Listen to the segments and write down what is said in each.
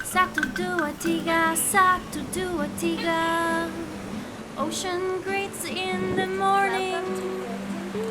Satu dua tiga, satu dua tiga. Ocean greets in the morning.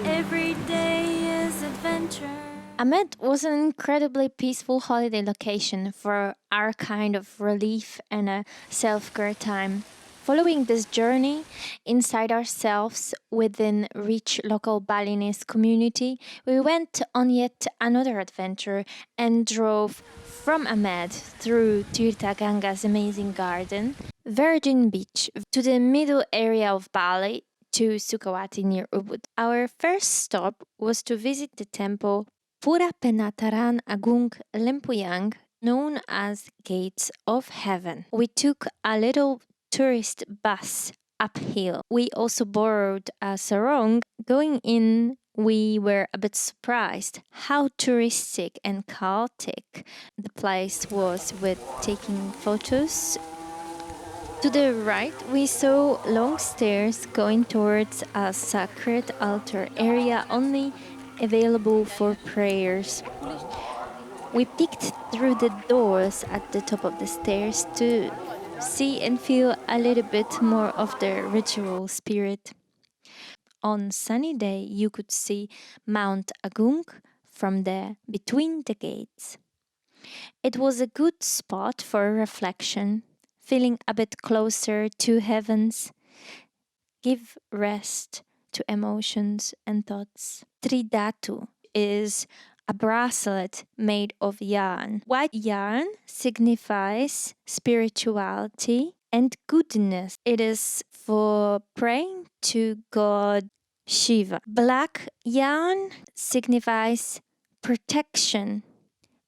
Every day is adventure. Amed was an incredibly peaceful holiday location for our kind of relief and a self-care time. Following this journey inside ourselves within rich local Balinese community, we went on yet another adventure and drove from Amed through Tirta Ganga's amazing garden, Virgin Beach, to the middle area of Bali, to Sukawati near Ubud. Our first stop was to visit the temple Pura Penataran Agung Lempuyang, known as Gates of Heaven. We took a little tourist bus uphill. We also borrowed a sarong. Going in, we were a bit surprised how touristic and chaotic the place was with taking photos. To the right, we saw long stairs going towards a sacred altar area only available for prayers. We peeked through the doors at the top of the stairs to see and feel a little bit more of the ritual spirit. On sunny day, you could see Mount Agung from between the gates. It was a good spot for reflection, feeling a bit closer to heavens, give rest to emotions and thoughts. Tridatu is a bracelet made of yarn. White yarn signifies spirituality and goodness. It is for praying to God Shiva. Black yarn signifies protection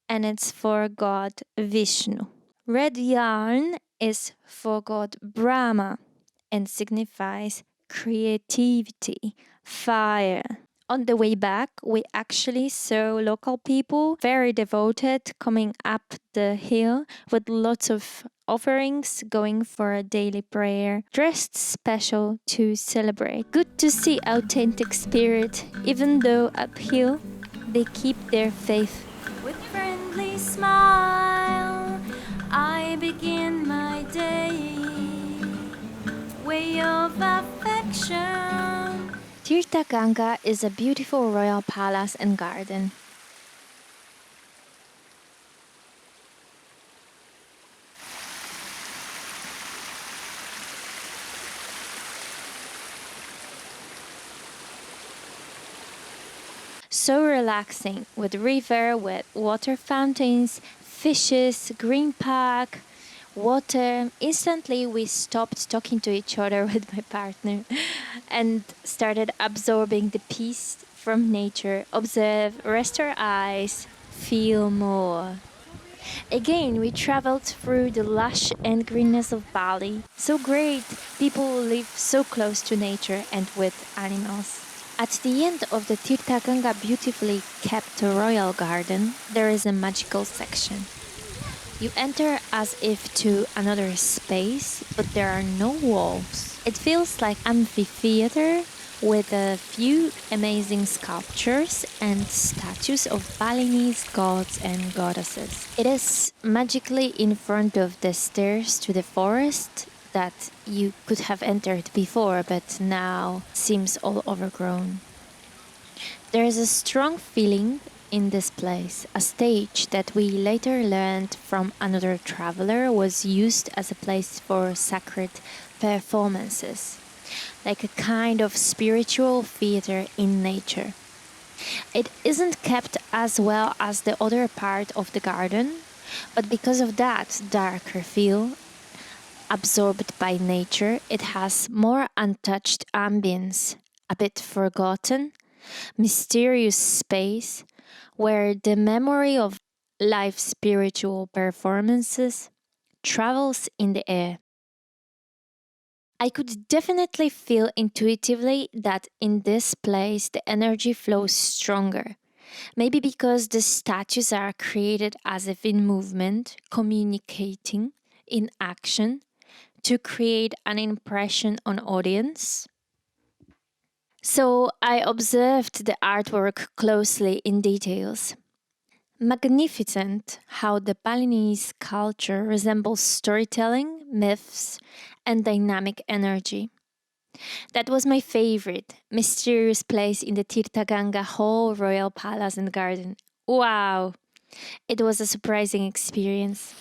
and it's for God Vishnu. Red yarn is for God Brahma and signifies creativity, fire. On the way back, we actually saw local people, very devoted, coming up the hill with lots of offerings, going for a daily prayer, dressed special to celebrate. Good to see authentic spirit, even though uphill, they keep their faith. With friendly smile, I begin my day. Way of affection. Tirta Ganga is a beautiful royal palace and garden. So relaxing, with river, with water fountains, fishes, green park, water. Instantly we stopped talking to each other with my partner and started absorbing the peace from nature. Observe, rest our eyes, feel more. Again, we traveled through the lush and greenness of Bali. So great, people live so close to nature and with animals. At the end of the Tirta Ganga beautifully kept royal garden, there is a magical section. You enter as if to another space, but there are no walls. It feels like amphitheater with a few amazing sculptures and statues of Balinese gods and goddesses. It is magically in front of the stairs to the forest that you could have entered before, but now seems all overgrown. There is a strong feeling in this place, a stage that we later learned from another traveler was used as a place for sacred performances, like a kind of spiritual theater in nature. It isn't kept as well as the other part of the garden, but because of that darker feel, absorbed by nature, it has more untouched ambience, a bit forgotten, mysterious space where the memory of life's spiritual performances travels in the air. I could definitely feel intuitively that in this place the energy flows stronger. Maybe because the statues are created as if in movement, communicating, in action, to create an impression on audience. So I observed the artwork closely in details. Magnificent how the Balinese culture resembles storytelling, myths, and dynamic energy. That was my favorite, mysterious place in the Tirtaganga whole royal palace and garden. Wow! It was a surprising experience.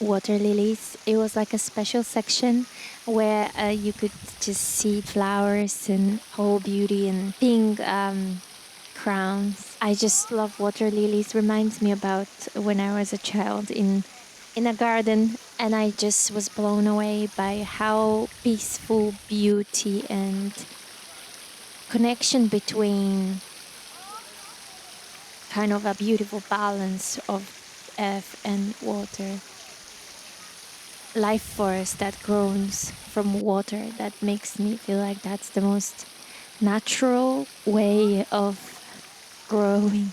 Water lilies. It was like a special section where you could just see flowers in whole beauty and pink crowns. I just love water lilies. Reminds me about when I was a child in a garden, and I just was blown away by how peaceful beauty and connection between kind of a beautiful balance of earth and water. Life force that grows from water, that makes me feel like that's the most natural way of growing.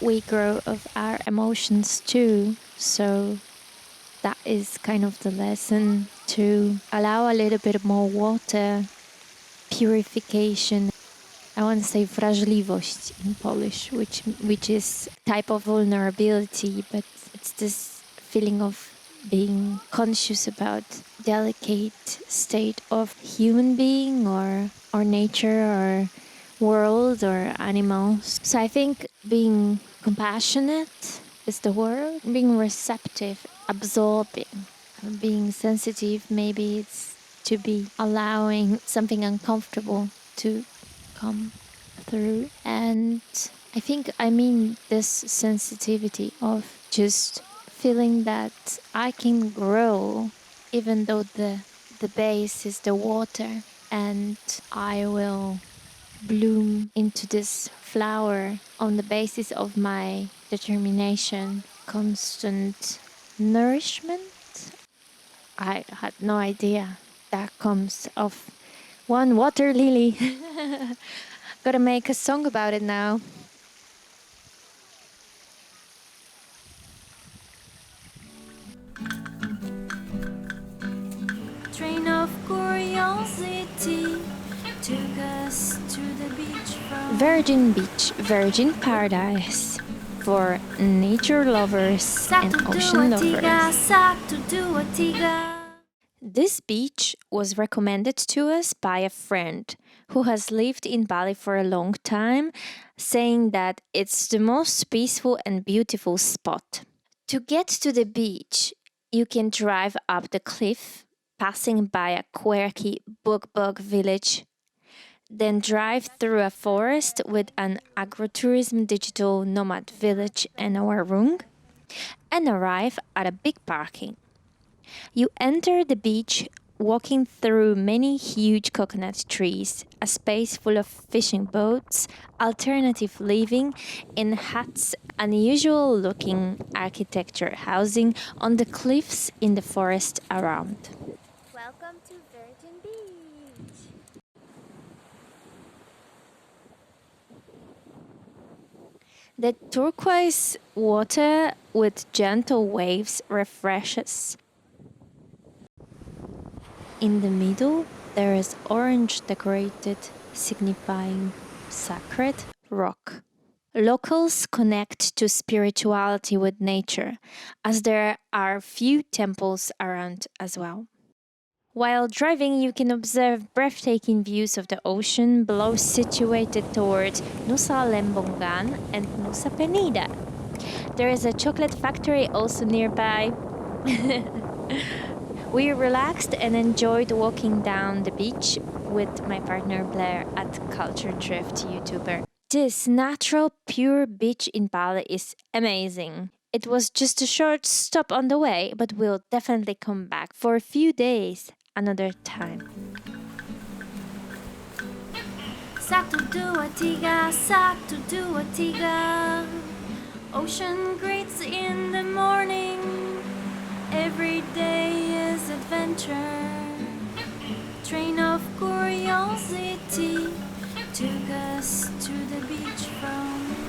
We grow of our emotions too, so that is kind of the lesson, to allow a little bit more water, purification. I want to say wrażliwość in Polish, which is type of vulnerability, but it's this feeling of being conscious about delicate state of human being or nature or world or animals. So I think being compassionate is the word, being receptive, absorbing, being sensitive. Maybe it's to be allowing something uncomfortable to come through. And I think I mean this sensitivity of just feeling that I can grow even though the base is the water, and I will bloom into this flower on the basis of my determination, constant nourishment. I had no idea that comes of one water lily. Gotta make a song about it now. Train of curiosity took us to the beach from Virgin Beach, Virgin Paradise for nature lovers and ocean lovers. This beach was recommended to us by a friend who has lived in Bali for a long time, saying that it's the most peaceful and beautiful spot. To get to the beach, you can drive up the cliff, passing by a quirky bug village, then drive through a forest with an agrotourism digital nomad village and a warung, and arrive at a big parking. You enter the beach walking through many huge coconut trees, a space full of fishing boats, alternative living in huts, unusual looking architecture housing on the cliffs in the forest around. Welcome to Virgin Beach. The turquoise water with gentle waves refreshes. In the middle, there is orange decorated, signifying sacred rock. Locals connect to spirituality with nature, as there are few temples around as well. While driving, you can observe breathtaking views of the ocean below, situated towards Nusa Lembongan and Nusa Penida. There is a chocolate factory also nearby. We relaxed and enjoyed walking down the beach with my partner Blair at Culture Drift YouTuber. This natural, pure beach in Bali is amazing. It was just a short stop on the way, but we'll definitely come back for a few days another time. Satu dua tiga, satu dua tiga. Ocean greets in the morning. Every day is adventure. Train of curiosity took us to the beach from